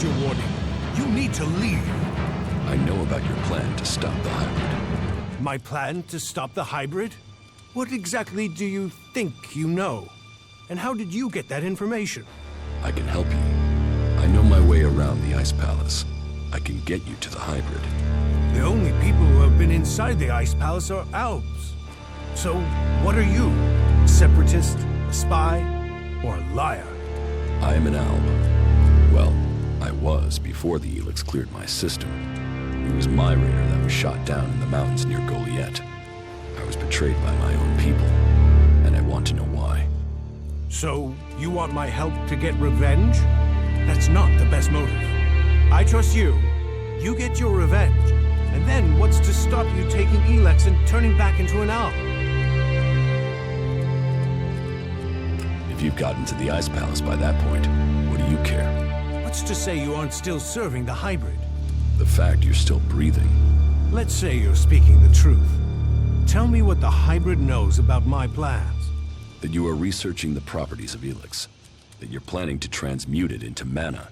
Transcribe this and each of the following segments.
heard your warning. You need to leave. I know about your plan to stop the hybrid. My plan to stop the hybrid? What exactly do you think you know? And how did you get that information? I can help you. I know my way around the Ice Palace. I can get you to the hybrid. The only people who have been inside the Ice Palace are Alps. So, what are you? Separatist, a spy, or a liar? I am an Alb. Well, I was before the ELEX cleared my system. It was my raider that was shot down in the mountains near Goliath. I was betrayed by my own people, and I want to know why. So, you want my help to get revenge? That's not the best motive. I trust you. You get your revenge. And then what's to stop you taking ELEX and turning back into an owl? If you've gotten to the Ice Palace by that point, what do you care? What's to say you aren't still serving the hybrid? The fact you're still breathing. Let's say you're speaking the truth. Tell me what the hybrid knows about my plans. That you are researching the properties of ELEX. That you're planning to transmute it into mana.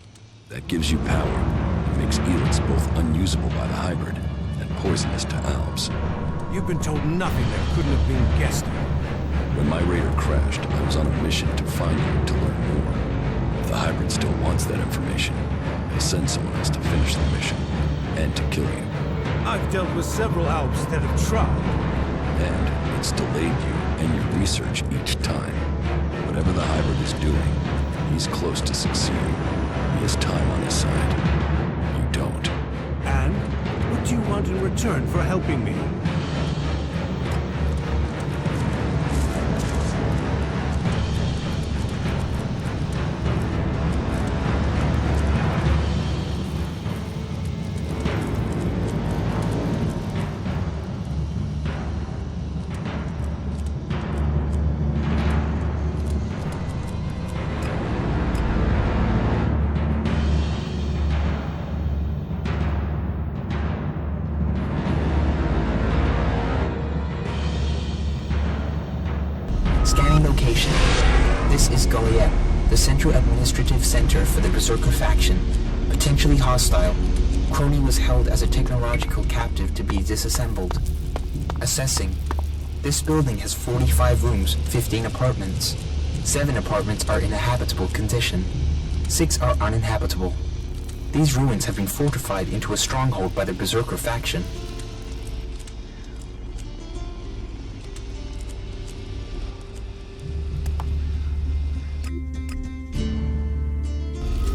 That gives you power and makes ELEX both unusable by the hybrid and poisonous to Alps. You've been told nothing that couldn't have been guessed at. When my raider crashed, I was on a mission to find you to learn more. If the hybrid still wants that information, it'll send someone else to finish the mission and to kill you. I've dealt with several Alps that have tried. And it's delayed you and your research each time. Whatever the hybrid is doing, he's close to succeeding. He has time on his side. You don't. And what do you want in return for helping me? Scanning location. This is Goliath, the central administrative center for the Berserker faction. Potentially hostile. Crony was held as a technological captive to be disassembled. Assessing. This building has 45 rooms, 15 apartments. 7 apartments are in a habitable condition. 6 are uninhabitable. These ruins have been fortified into a stronghold by the Berserker faction.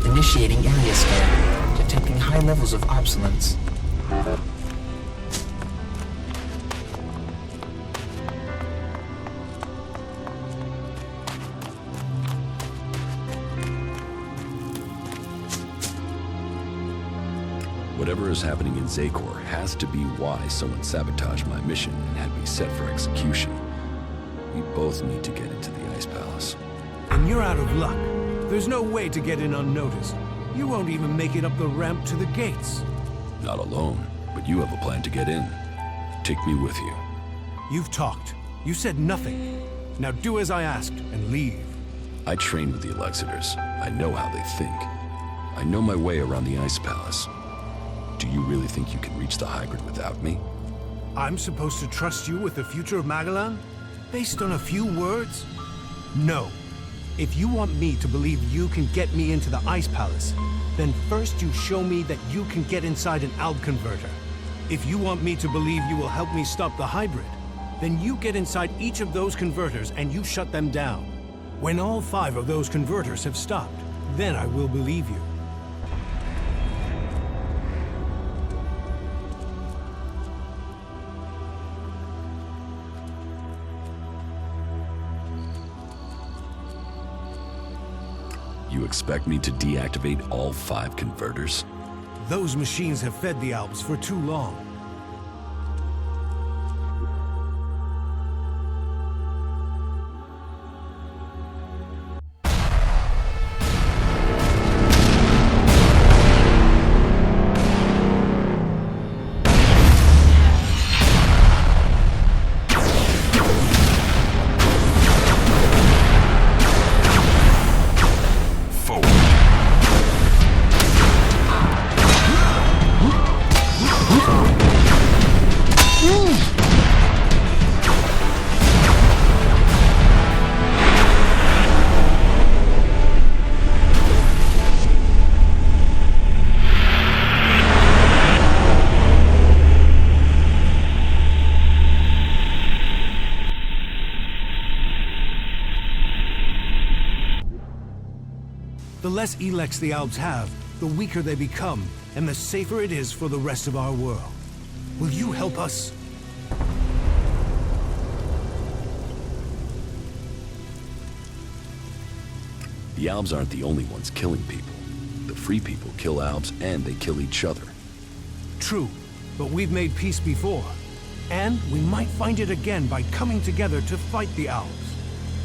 Initiating area scan, detecting high levels of obsolescence. Whatever is happening in Zakor has to be why someone sabotaged my mission and had me set for execution. We both need to get into the Ice Palace. And you're out of luck. There's no way to get in unnoticed. You won't even make it up the ramp to the gates. Not alone, but you have a plan to get in. Take me with you. You've talked. You said nothing. Now do as I asked and leave. I trained with the Elexitors. I know how they think. I know my way around the Ice Palace. Do you really think you can reach the hybrid without me? I'm supposed to trust you with the future of Magellan? Based on a few words? No. If you want me to believe you can get me into the Ice Palace, then first you show me that you can get inside an Alb converter. If you want me to believe you will help me stop the hybrid, then you get inside each of those converters and you shut them down. When all 5 of those converters have stopped, then I will believe you. You expect me to deactivate all 5 converters? Those machines have fed the Alps for too long. The less ELEX the Albs have, the weaker they become, and the safer it is for the rest of our world. Will you help us? The Albs aren't the only ones killing people. The free people kill Albs and they kill each other. True, but we've made peace before. And we might find it again by coming together to fight the Albs.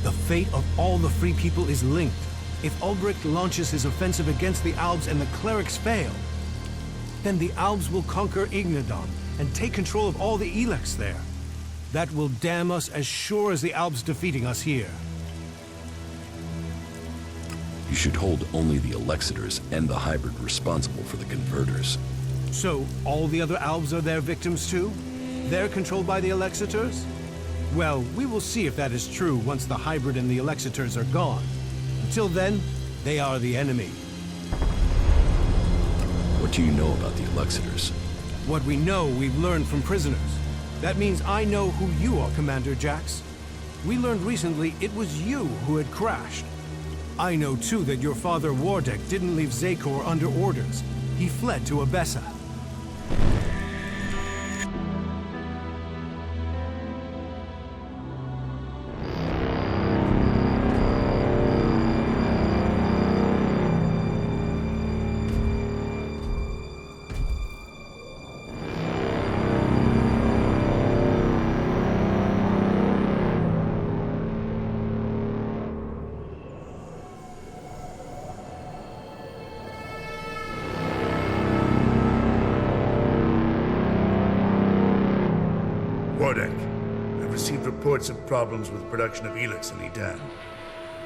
The fate of all the free people is linked. If Ulbricht launches his offensive against the Albs and the clerics fail, then the Albs will conquer Ignadon and take control of all the ELEX there. That will damn us as sure as the Albs defeating us here. You should hold only the Elexitors and the hybrid responsible for the converters. So, all the other Albs are their victims too? They're controlled by the Elexitors? Well, we will see if that is true once the hybrid and the Elexitors are gone. Until then, they are the enemy. What do you know about the Elexitors? What we know, we've learned from prisoners. That means I know who you are, Commander Jax. We learned recently it was you who had crashed. I know too that your father Wardek didn't leave Zakor under orders. He fled to Abessa. Wardek, I've received reports of problems with production of ELEX in Edan.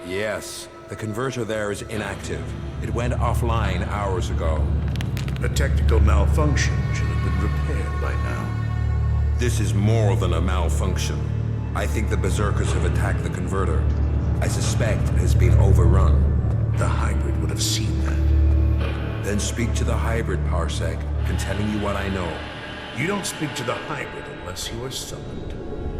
Yes, the converter there is inactive. It went offline hours ago. A technical malfunction should have been repaired by now. This is more than a malfunction. I think the Berserkers have attacked the converter. I suspect it has been overrun. The hybrid would have seen that. Then speak to the hybrid, Parsec, and telling you what I know. You don't speak to the hybrid unless you are summoned.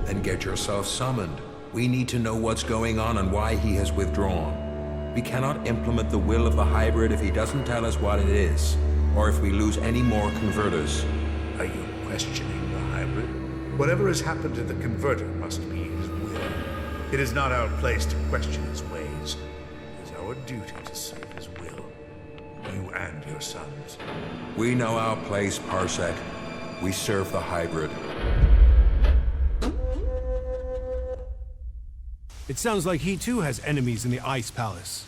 Then get yourself summoned. We need to know what's going on and why he has withdrawn. We cannot implement the will of the hybrid if he doesn't tell us what it is, or if we lose any more converters. Are you questioning the hybrid? Whatever has happened to the converter must be his will. It is not our place to question his ways. It is our duty to serve his will. You and your sons. We know our place, Parsec. We serve the hybrid. It sounds like he too has enemies in the Ice Palace.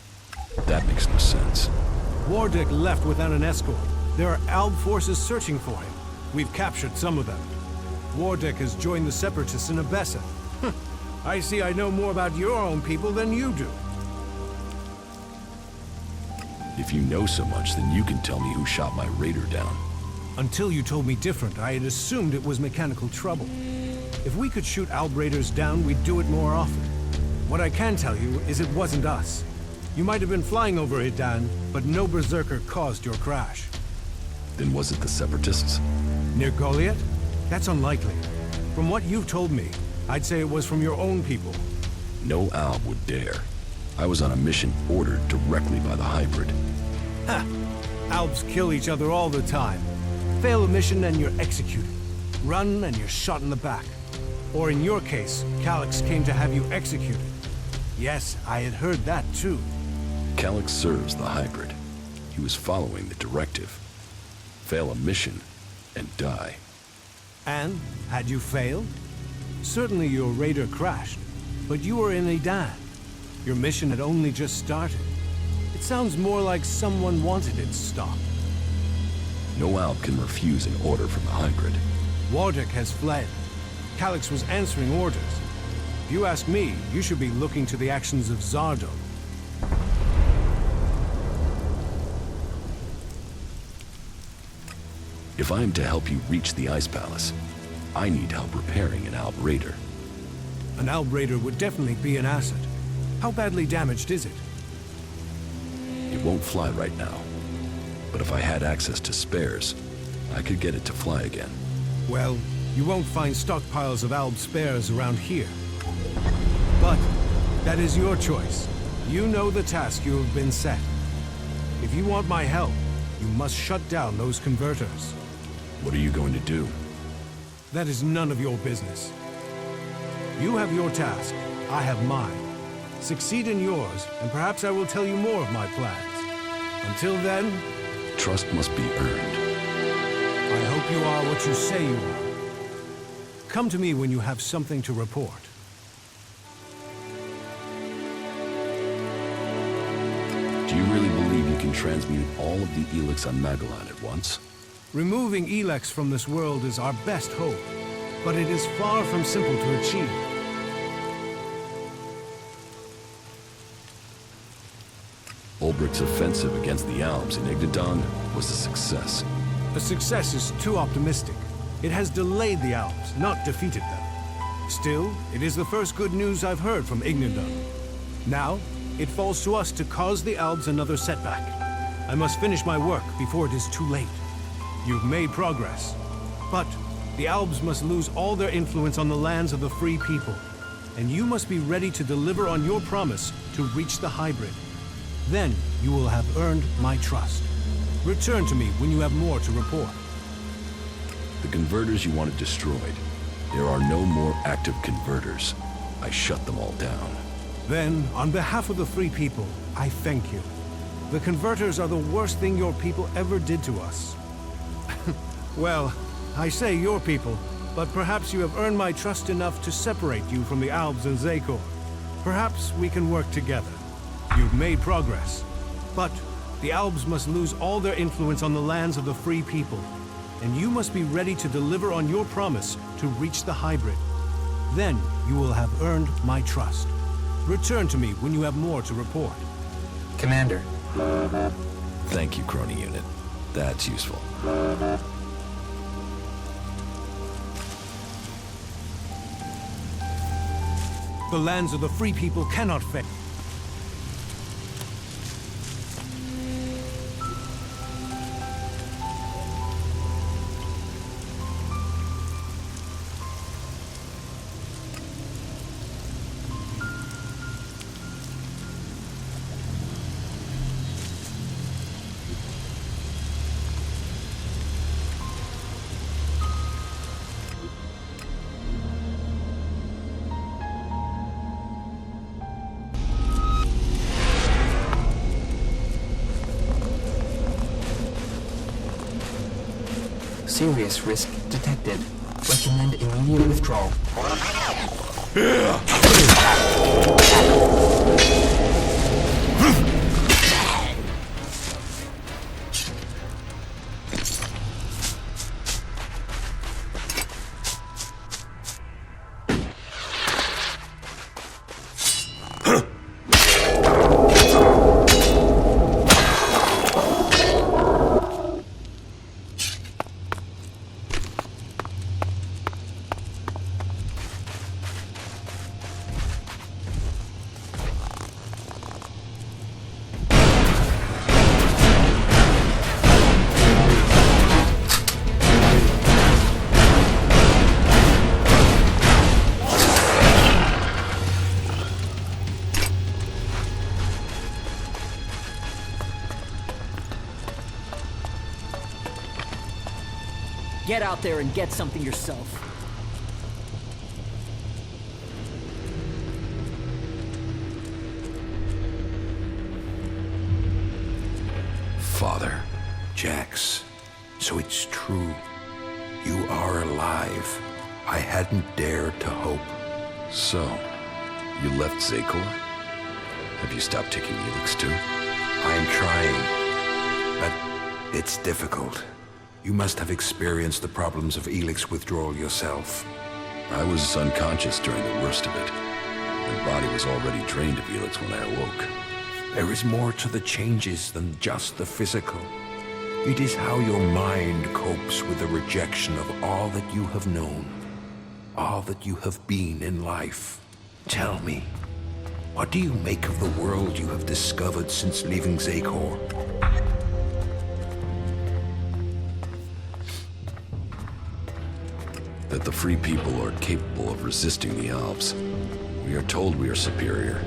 That makes no sense. Wardek left without an escort. There are Alb forces searching for him. We've captured some of them. Wardek has joined the Separatists in Abessa. I see I know more about your own people than you do. If you know so much, then you can tell me who shot my raider down. Until you told me different, I had assumed it was mechanical trouble. If we could shoot Alb raiders down, we'd do it more often. What I can tell you is it wasn't us. You might have been flying over Edan, but no Berserker caused your crash. Then was it the Separatists? Near Goliath? That's unlikely. From what you've told me, I'd say it was from your own people. No Alb would dare. I was on a mission ordered directly by the hybrid. Ha! Albs kill each other all the time. Fail a mission and you're executed. Run and you're shot in the back. Or in your case, Calyx came to have you executed. Yes, I had heard that too. Calyx serves the hybrid. He was following the directive. Fail a mission and die. And, had you failed? Certainly your raider crashed, but you were in Edan. Your mission had only just started. It sounds more like someone wanted it stopped. No Alb can refuse an order from the hybrid. Wardek has fled. Calyx was answering orders. If you ask me, you should be looking to the actions of Zardo. If I am to help you reach the Ice Palace, I need help repairing an Alb raider. An Alb raider would definitely be an asset. How badly damaged is it? It won't fly right now. But if I had access to spares, I could get it to fly again. Well, you won't find stockpiles of Alb spares around here. But that is your choice. You know the task you have been set. If you want my help, you must shut down those converters. What are you going to do? That is none of your business. You have your task, I have mine. Succeed in yours, and perhaps I will tell you more of my plans. Until then... Trust must be earned. I hope you are what you say you are. Come to me when you have something to report. Do you really believe you can transmute all of the ELEX on Magellan at once? Removing ELEX from this world is our best hope, but it is far from simple to achieve. Ulbricht's offensive against the Alps in Igdodon was a success. A success is too optimistic. It has delayed the Alps, not defeated them. Still, it is the first good news I've heard from Igdodon. Now, it falls to us to cause the Alps another setback. I must finish my work before it is too late. You've made progress, but the Alps must lose all their influence on the lands of the free people, and you must be ready to deliver on your promise to reach the hybrid. Then you will have earned my trust. Return to me when you have more to report. The converters you wanted destroyed. There are no more active converters. I shut them all down. Then, on behalf of the free people, I thank you. The converters are the worst thing your people ever did to us. Well, I say your people, but perhaps you have earned my trust enough to separate you from the Alps and Zakor. Perhaps we can work together. You've made progress, but the Alps must lose all their influence on the lands of the free people, and you must be ready to deliver on your promise to reach the hybrid. Then you will have earned my trust. Return to me when you have more to report. Commander. Thank you, Crony Unit. That's useful. The lands of the free people cannot fail. Serious risk detected. Recommend immediate withdrawal. Get out there and get something yourself. Father. Jax, so it's true. You are alive. I hadn't dared to hope. So, you left Zakor? Have you stopped taking ELEX too? I'm trying, but it's difficult. You must have experienced the problems of ELEX withdrawal yourself. I was unconscious during the worst of it. My body was already drained of ELEX when I awoke. There is more to the changes than just the physical. It is how your mind copes with the rejection of all that you have known, all that you have been in life. Tell me, what do you make of the world you have discovered since leaving Zakor? That the free people are capable of resisting the Alps. We are told we are superior,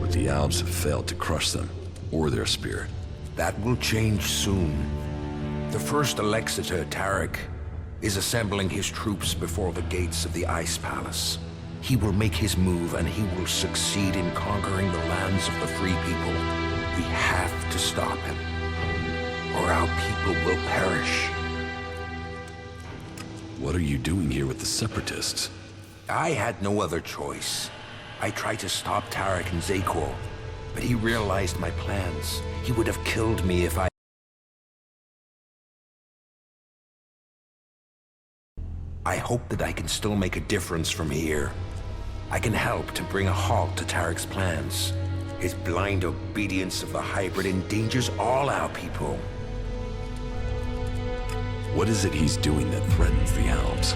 but the Alps have failed to crush them, or their spirit. That will change soon. The first Alexitor, Tarek, is assembling his troops before the gates of the Ice Palace. He will make his move, and he will succeed in conquering the lands of the free people. We have to stop him, or our people will perish. What are you doing here with the Separatists? I had no other choice. I tried to stop Tarek and Zakor, but he realized my plans. He would have killed me if I hope that I can still make a difference from here. I can help to bring a halt to Tarek's plans. His blind obedience of the hybrid endangers all our people. What is it he's doing that threatens the Alps?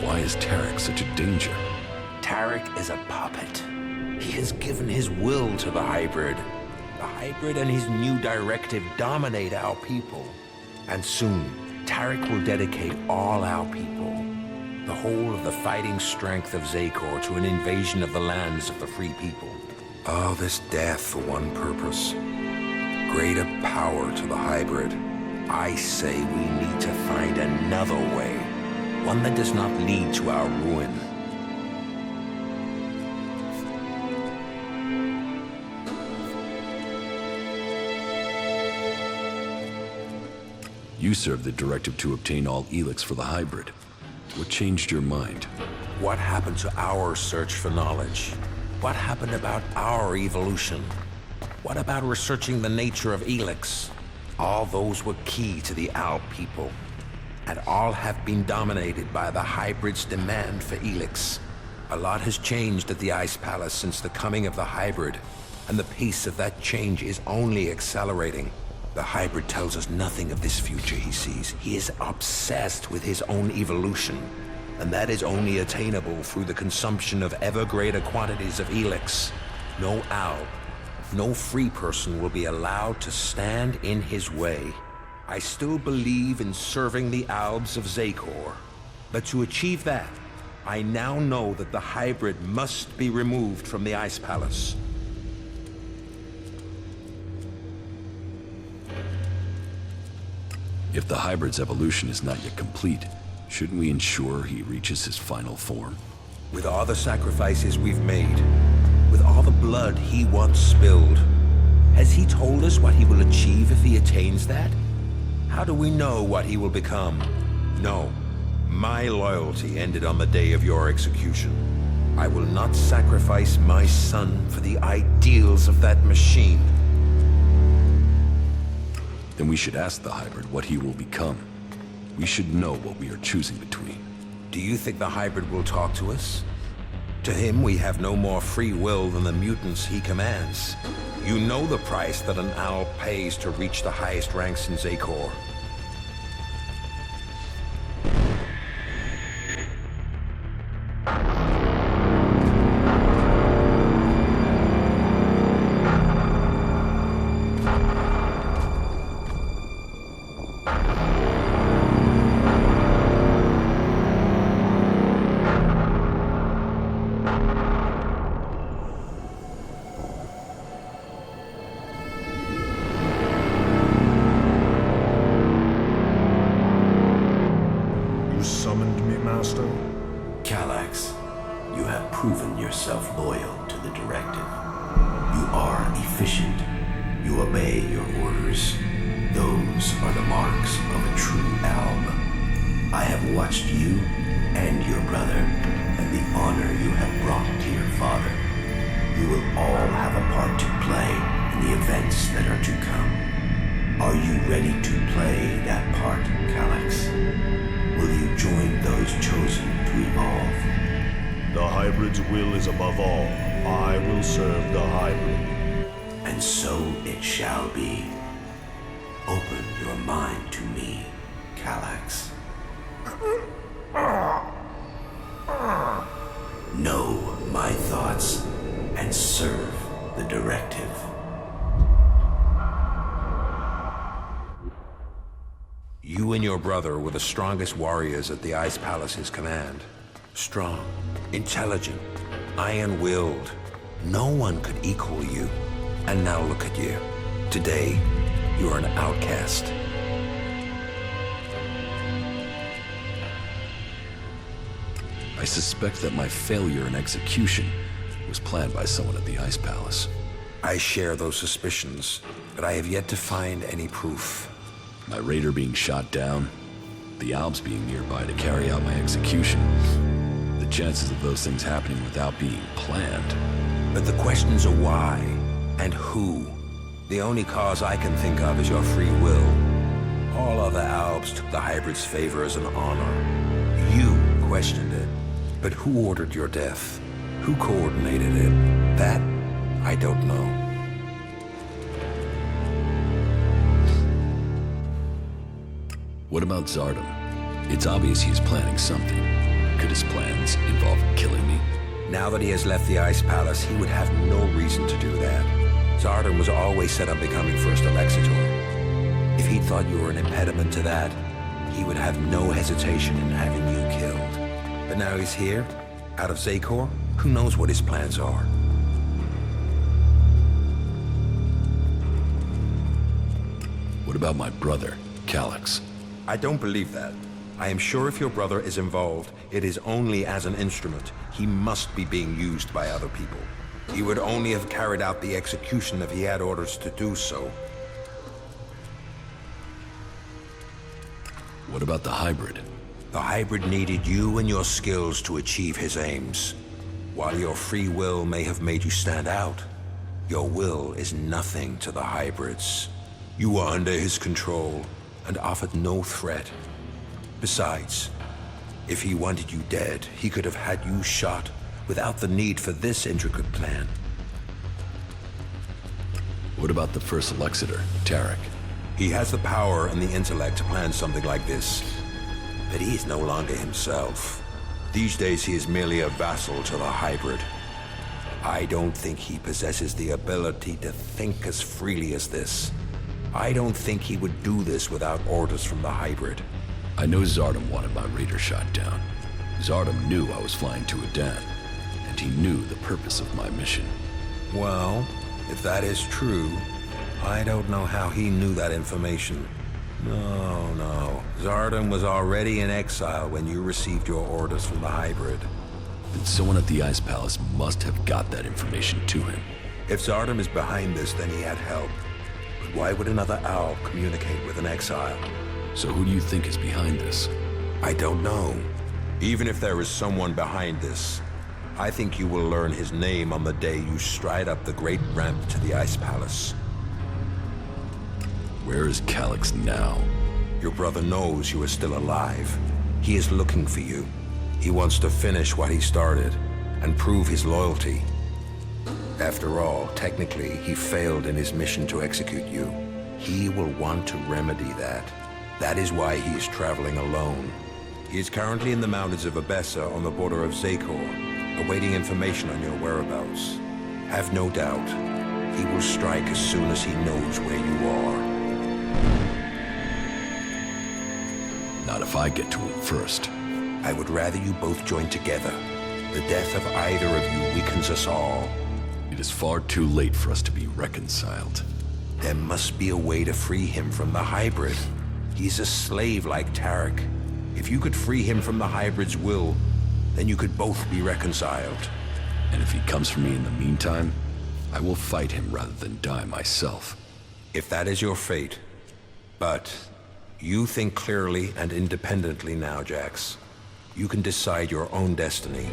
Why is Tarek such a danger? Tarek is a puppet. He has given his will to the hybrid. The hybrid and his new directive dominate our people. And soon, Tarek will dedicate all our people, the whole of the fighting strength of Zakor, to an invasion of the lands of the free people. All this death for one purpose. Greater power to the hybrid. I say we need to find another way. One that does not lead to our ruin. You served the directive to obtain all ELEX for the hybrid. What changed your mind? What happened to our search for knowledge? What happened about our evolution? What about researching the nature of ELEX? All those were key to the Al people, and all have been dominated by the hybrid's demand for ELEX. A lot has changed at the Ice Palace since the coming of the hybrid, and the pace of that change is only accelerating. The hybrid tells us nothing of this future he sees. He is obsessed with his own evolution, and that is only attainable through the consumption of ever greater quantities of ELEX. No Al, no free person will be allowed to stand in his way. I still believe in serving the Albs of Zakor, but to achieve that, I now know that the hybrid must be removed from the Ice Palace. If the hybrid's evolution is not yet complete, shouldn't we ensure he reaches his final form? With all the sacrifices we've made, with all the blood he once spilled, has he told us what he will achieve if he attains that? How do we know what he will become? No. My loyalty ended on the day of your execution. I will not sacrifice my son for the ideals of that machine. Then we should ask the hybrid what he will become. We should know what we are choosing between. Do you think the hybrid will talk to us? To him, we have no more free will than the mutants he commands. You know the price that an Al pays to reach the highest ranks in Zakor. proven yourself loyal to the directive. You are efficient. You obey your orders. Those are the marks of a true alb. I have watched you and your brother, and the honor you have brought to your father. You will all have a part to play in the events that are to come. Are you ready to play that part, Calyx? Will you join those chosen to evolve? The hybrid's will is above all. I will serve the hybrid. And so it shall be. Open your mind to me, Calyx. Know my thoughts and serve the directive. You and your brother were the strongest warriors at the Ice Palace's command. Strong, intelligent, iron-willed. No one could equal you. And now look at you. Today, You are an outcast. I suspect that my failure in execution was planned by someone at the Ice Palace. I share those suspicions, but I have yet to find any proof. My raider being shot down, the Alps being nearby to carry out my execution. The chances of those things happening without being planned. But the questions are why and who. The only cause I can think of is your free will. All other Alps took the hybrid's favor as an honor. You questioned it. But who ordered your death? Who coordinated it? That, I don't know. What about Zardom? It's obvious he's planning something. Could his plans involve killing me? Now that he has left the Ice Palace, he would have no reason to do that. Zardom was always set on becoming First Elexitor. If he thought you were an impediment to that, he would have no hesitation in having you killed. But now he's here, out of Zakor. Who knows what his plans are? What about my brother, Calyx? I don't believe that. I am sure if your brother is involved, it is only as an instrument. He must be being used by other people. He would only have carried out the execution if he had orders to do so. What about the hybrid? The hybrid needed you and your skills to achieve his aims. While your free will may have made you stand out, your will is nothing to the hybrids. You were under his control and offered no threat. Besides, if he wanted you dead, he could have had you shot without the need for this intricate plan. What about the First Elexitor, Tarek? He has the power and the intellect to plan something like this. But he is no longer himself. These days he is merely a vassal to the hybrid. I don't think he possesses the ability to think as freely as this. I don't think he would do this without orders from the hybrid. I know Zardom wanted my raider shot down. Zardom knew I was flying to Adan, and he knew the purpose of my mission. Well, if that is true, I don't know how he knew that information. No. Zardom was already in exile when you received your orders from the hybrid. Then someone at the Ice Palace must have got that information to him. If Zardom is behind this, then he had help. But why would another owl communicate with an exile? So who do you think is behind this? I don't know. Even if there is someone behind this, I think you will learn his name on the day you stride up the great ramp to the Ice Palace. Where is Calyx now? Your brother knows you are still alive. He is looking for you. He wants to finish what he started and prove his loyalty. After all, technically, he failed in his mission to execute you. He will want to remedy that. That is why he is traveling alone. He is currently in the mountains of Abessa on the border of Zakor, awaiting information on your whereabouts. Have no doubt, he will strike as soon as he knows where you are. Not if I get to him first. I would rather you both join together. The death of either of you weakens us all. It is far too late for us to be reconciled. There must be a way to free him from the hybrid. He's a slave like Tarek. If you could free him from the hybrid's will, then you could both be reconciled. And if he comes for me in the meantime, I will fight him rather than die myself. If that is your fate. But you think clearly and independently now, Jax. You can decide your own destiny.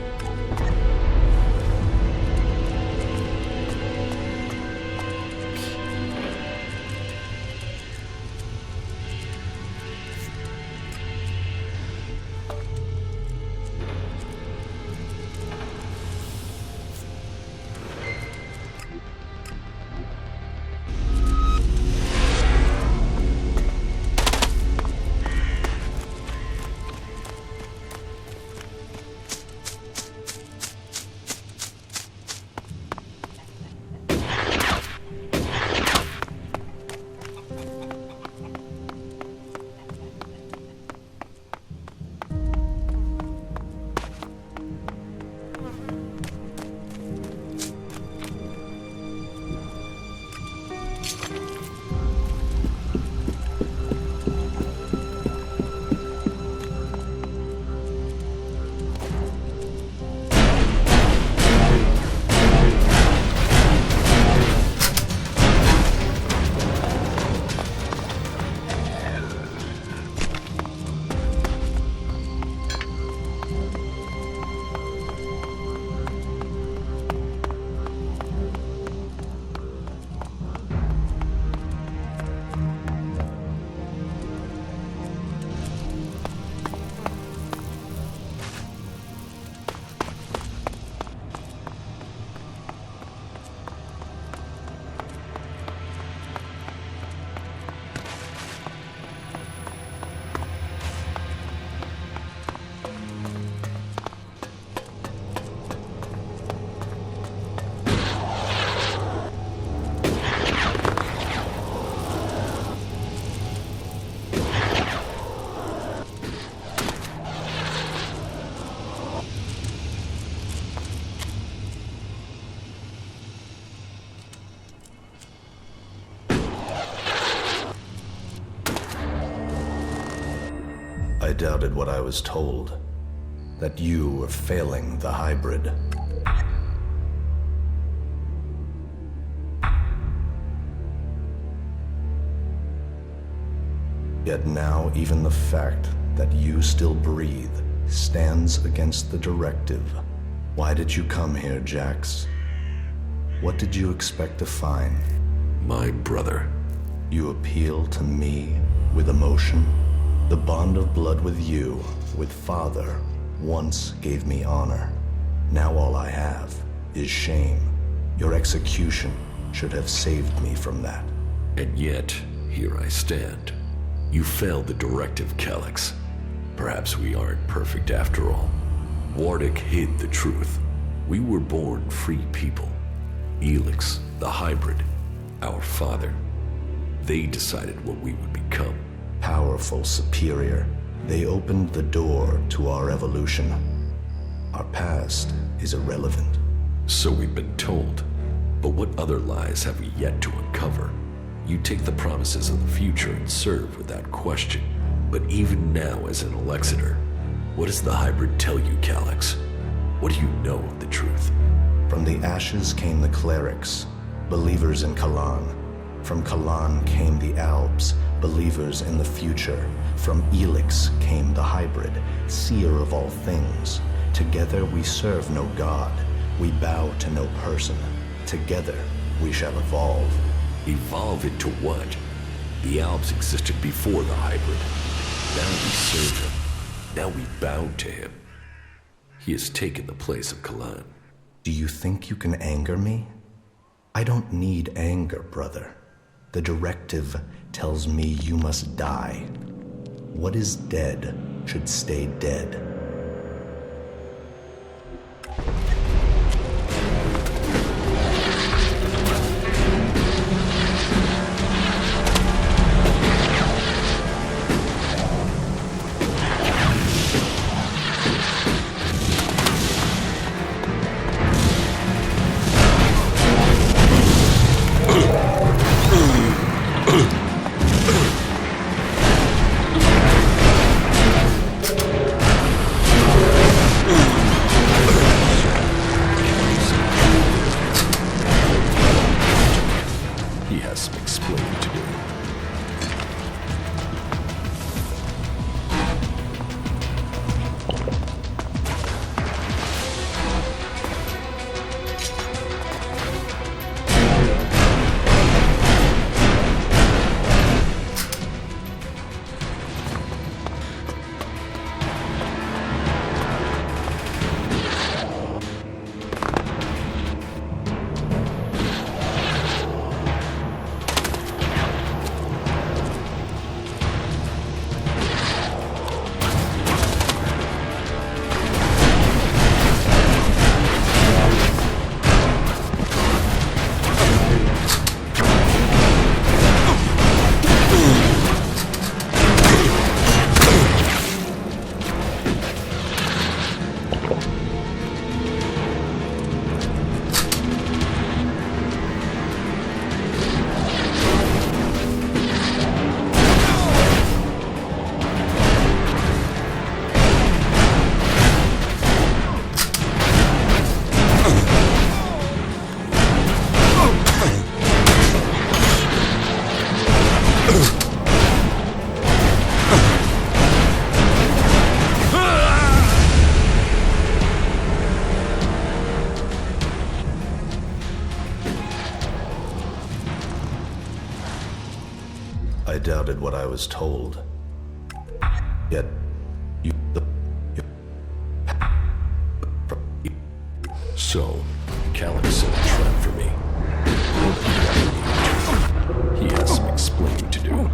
I doubted what I was told, that you were failing the hybrid. Yet now even the fact that you still breathe stands against the directive. Why did you come here, Jax? What did you expect to find? My brother. You appeal to me with emotion? The bond of blood with you, with Father, once gave me honor. Now all I have is shame. Your execution should have saved me from that. And yet, here I stand. You failed the directive, Calyx. Perhaps we aren't perfect after all. Wardic hid the truth. We were born free people. ELEX, the hybrid, our father. They decided what we would become. Powerful, superior. They opened the door to our evolution. Our past is irrelevant. So we've been told. But what other lies have we yet to uncover? You take the promises of the future and serve without question. But even now as an Elexiter, what does the hybrid tell you, Calyx? What do you know of the truth? From the ashes came the clerics, believers in Kalan. From Kalan came the Albs, believers in the future. From ELEX came the hybrid, seer of all things. Together we serve no god, we bow to no person. Together we shall evolve. Evolve into what? The Albs existed before the hybrid. Now we serve him. Now we bow to him. He has taken the place of Kalan. Do you think you can anger me? I don't need anger, brother. The directive tells me you must die. What is dead should stay dead. I doubted what I was told. Yet, So, Calyx set a trap for me. He has some explaining to do.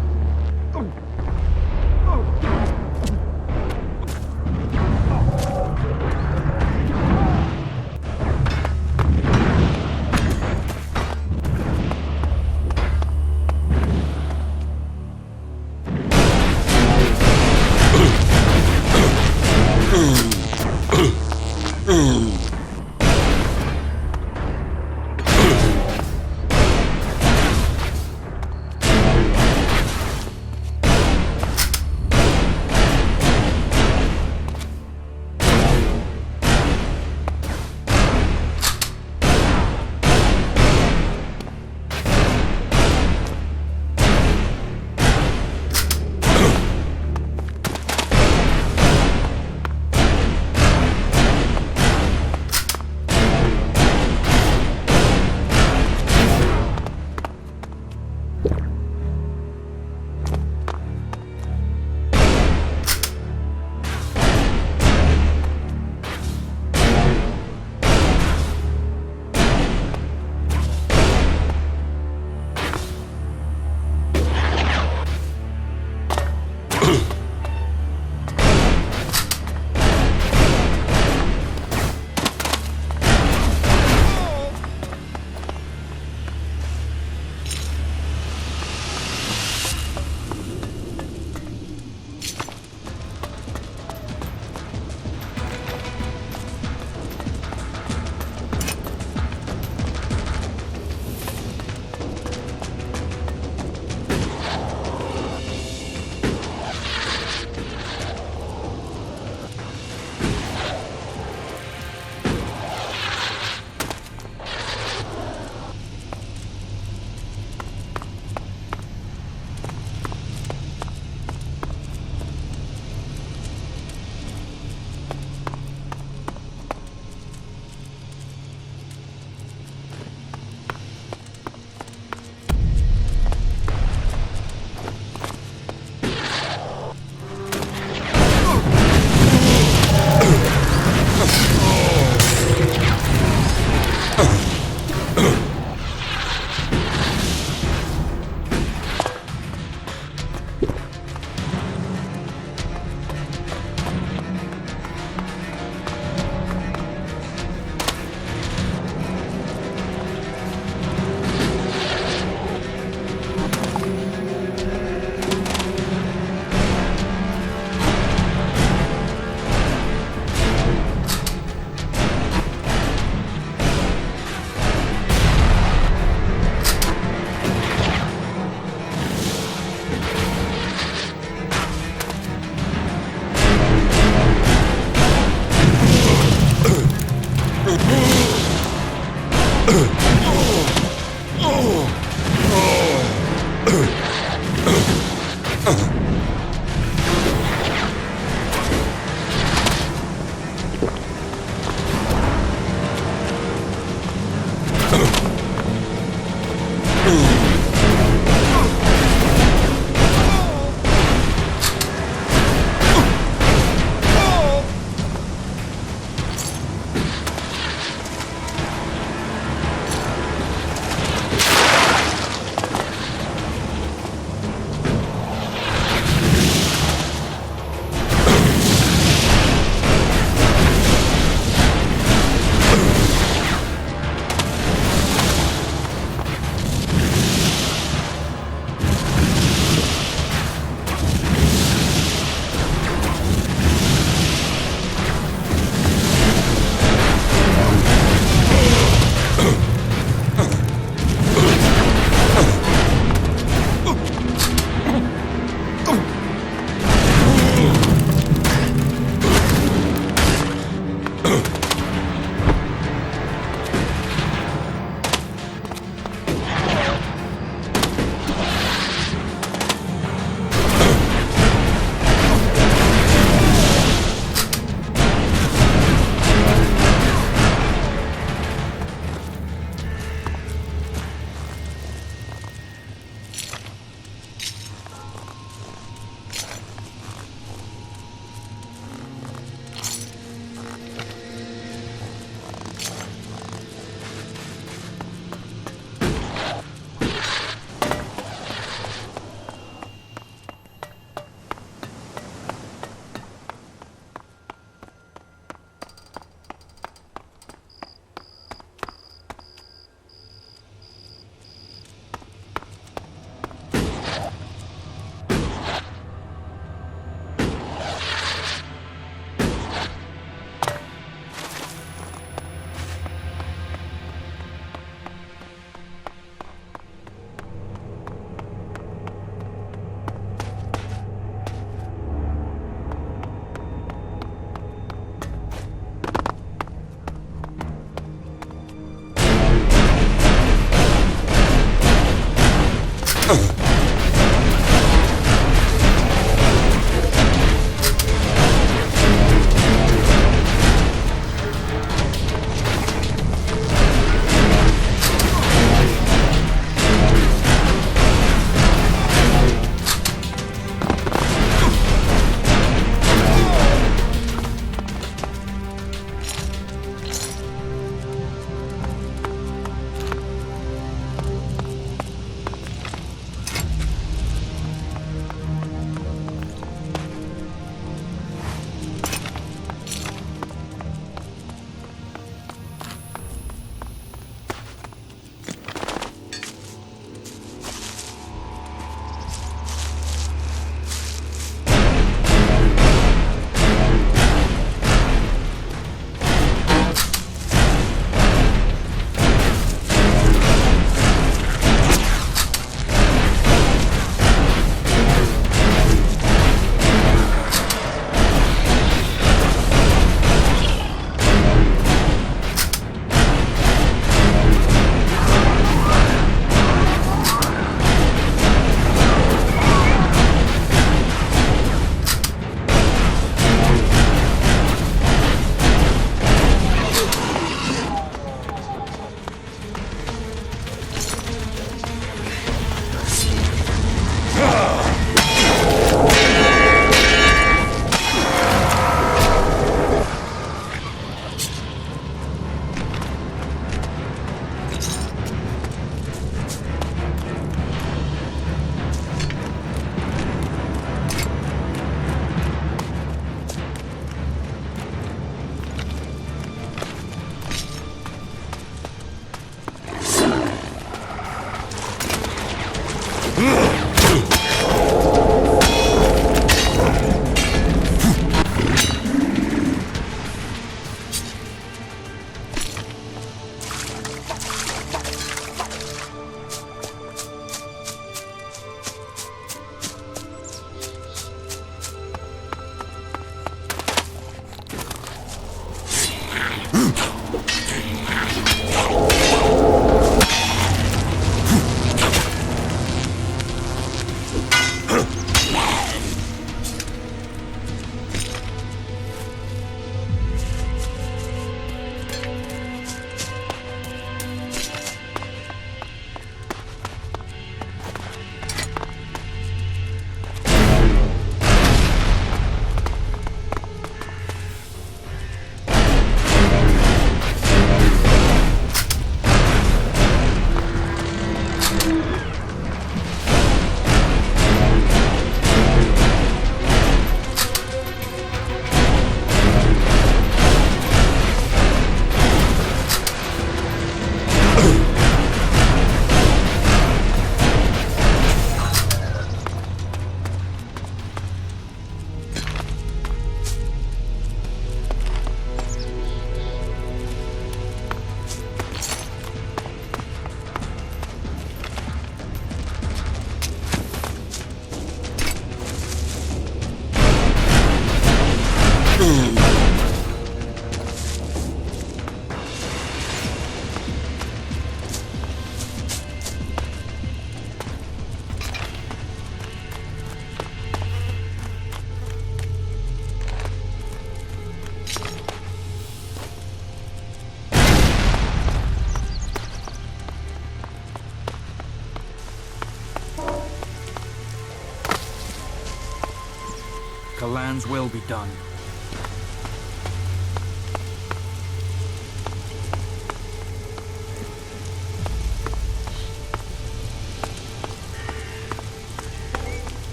Kalan's will be done.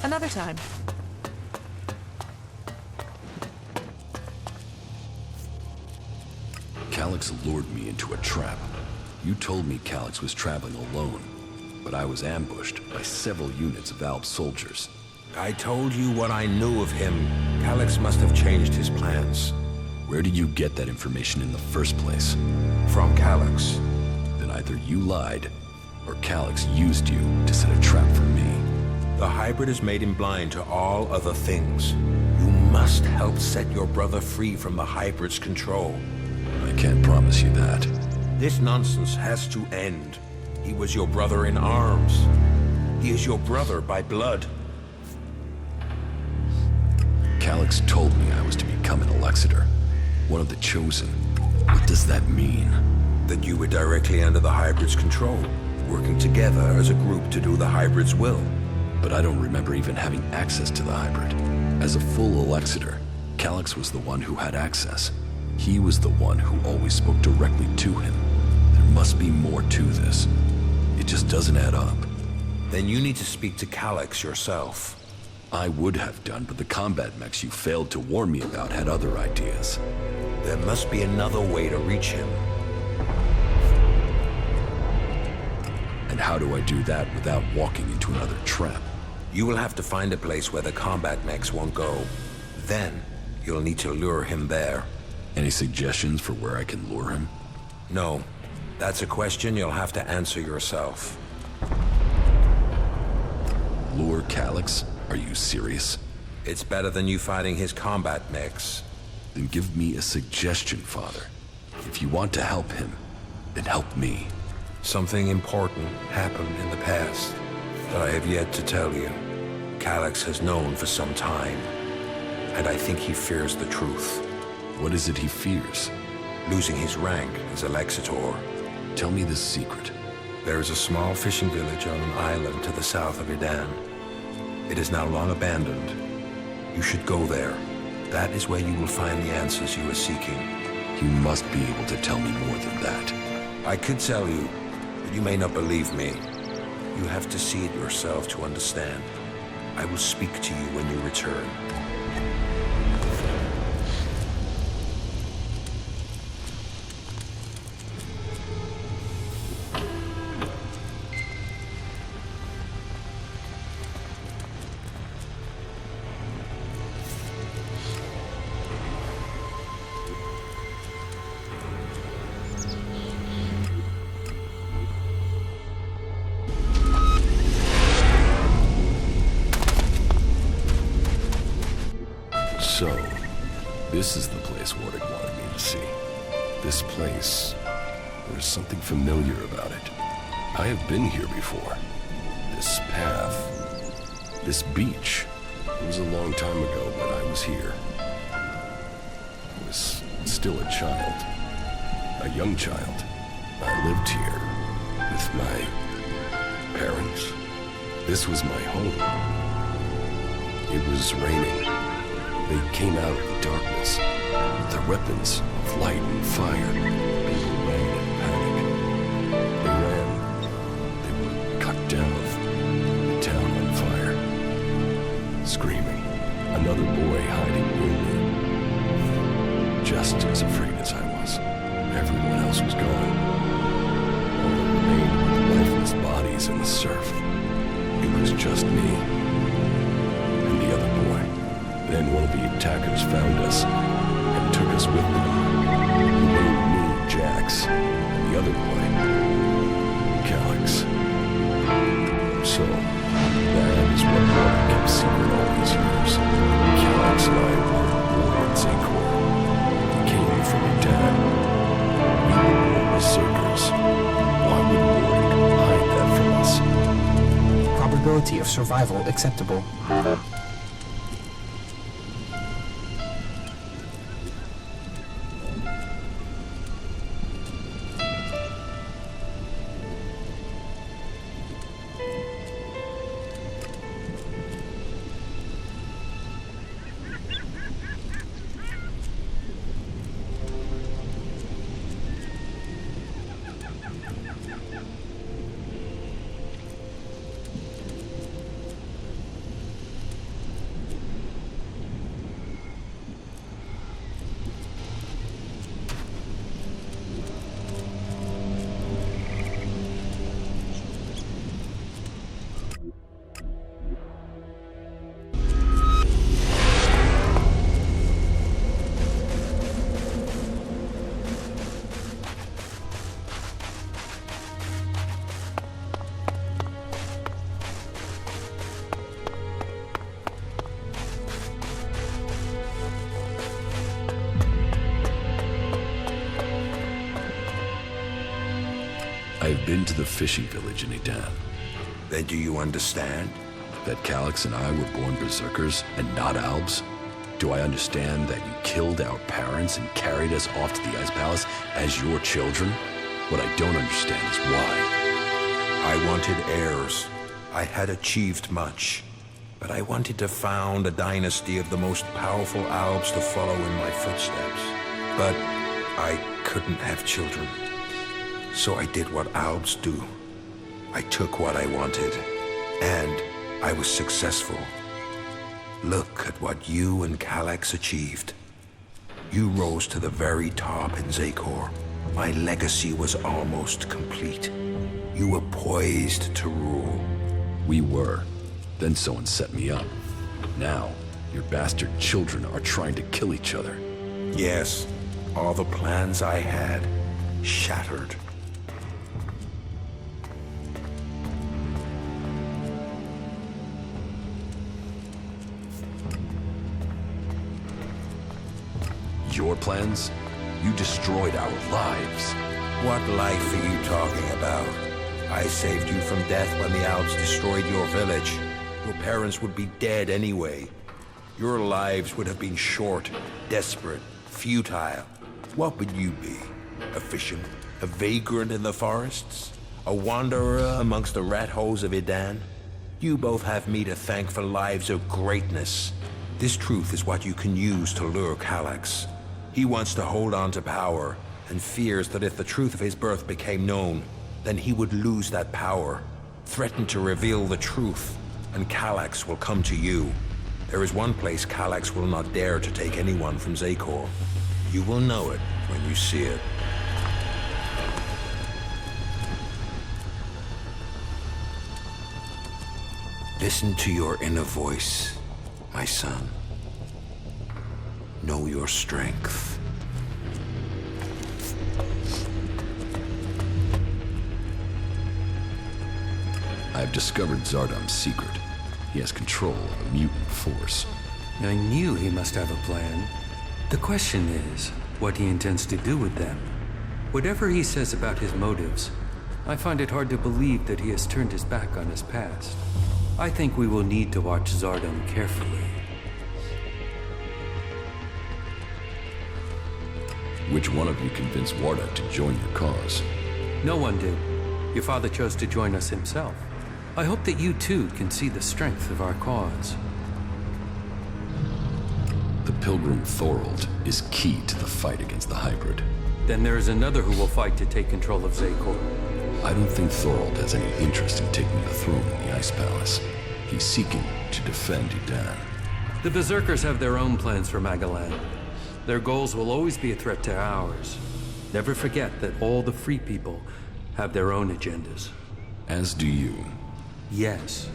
Another time. Calix lured me into a trap. You told me Calix was traveling alone, but I was ambushed by several units of Alb soldiers. I told you what I knew of him. Calix must have changed his plans. Where did you get that information in the first place? From Calix. Then either you lied, or Calix used you to set a trap for me. The hybrid has made him blind to all other things. You must help set your brother free from the hybrid's control. I can't promise you that. This nonsense has to end. He was your brother in arms. He is your brother by blood. Calix told me I was to become an Elexiter, one of the Chosen. What does that mean? That you were directly under the hybrid's control, working together as a group to do the hybrid's will. But I don't remember even having access to the hybrid. As a full Elexiter, Calix was the one who had access. He was the one who always spoke directly to him. There must be more to this. It just doesn't add up. Then you need to speak to Calix yourself. I would have done, but the combat mechs you failed to warn me about had other ideas. There must be another way to reach him. And how do I do that without walking into another trap? You will have to find a place where the combat mechs won't go. Then, you'll need to lure him there. Any suggestions for where I can lure him? No. That's a question you'll have to answer yourself. Lure Calix? Are you serious? It's better than you fighting his combat mechs. Then give me a suggestion, Father. If you want to help him, then help me. Something important happened in the past that I have yet to tell you. Calix has known for some time, and I think he fears the truth. What is it he fears? Losing his rank as Elexitor. Tell me the secret. There is a small fishing village on an island to the south of Idan. It is now long abandoned. You should go there. That is where you will find the answers you are seeking. You must be able to tell me more than that. I could tell you, but you may not believe me. You have to see it yourself to understand. I will speak to you when you return. So, this is the place Wardick wanted me to see. This place, there's something familiar about it. I have been here before. This path, this beach. It was a long time ago, but I was here. I was still a child, a young child. I lived here with my parents. This was my home. It was raining. They came out of the darkness with their weapons of light and fire. People ran in panic. They ran. just me and the other boy. Then one of the attackers found us and took us with them. He made me Jax, and the other boy, Calyx. So, that is what Warden kept secret all these years. Calyx and I were born in Zakor. We came from Edan. We were berserkers. Why would Warden hide that from us? Probability of survival acceptable. I've been to the fishing village in Edan. Then do you understand? That Calyx and I were born berserkers and not Albs? Do I understand that you killed our parents and carried us off to the Ice Palace as your children? What I don't understand is why. I wanted heirs. I had achieved much. But I wanted to found a dynasty of the most powerful Albs to follow in my footsteps. But I couldn't have children. So I did what Albs do. I took what I wanted, and I was successful. Look at what you and Calyx achieved. You rose to the very top in Zakor. My legacy was almost complete. You were poised to rule. We were. Then someone set me up. Now, your bastard children are trying to kill each other. Yes, all the plans I had shattered. Your plans? You destroyed our lives. What life are you talking about? I saved you from death when the Alps destroyed your village. Your parents would be dead anyway. Your lives would have been short, desperate, futile. What would you be? A fisherman? A vagrant in the forests? A wanderer amongst the rat holes of Edan? You both have me to thank for lives of greatness. This truth is what you can use to lure Calyx. He wants to hold on to power, and fears that if the truth of his birth became known, then he would lose that power, threaten to reveal the truth, and Calyx will come to you. There is one place Calyx will not dare to take anyone from Zakor. You will know it when you see it. Listen to your inner voice, my son. Know your strength. I've discovered Zardam's secret. He has control of a mutant force. I knew he must have a plan. The question is, what he intends to do with them. Whatever he says about his motives, I find it hard to believe that he has turned his back on his past. I think we will need to watch Zardam carefully. Which one of you convinced Warda to join your cause? No one did. Your father chose to join us himself. I hope that you too can see the strength of our cause. The Pilgrim Thorold is key to the fight against the hybrid. Then there is another who will fight to take control of Zakor. I don't think Thorold has any interest in taking the throne in the Ice Palace. He's seeking to defend Edan. The Berserkers have their own plans for Magalan. Their goals will always be a threat to ours. Never forget that all the free people have their own agendas. As do you. Yes.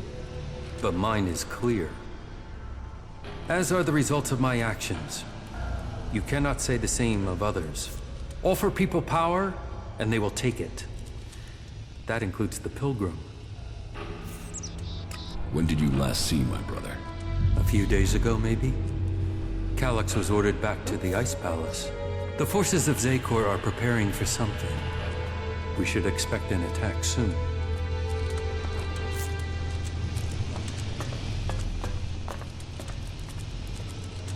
but mine is clear. As are the results of my actions. You cannot say the same of others. Offer people power, and they will take it. That includes the Pilgrim. When did you last see my brother? A few days ago, maybe? Calyx was ordered back to the Ice Palace. The forces of Zakor are preparing for something. We should expect an attack soon.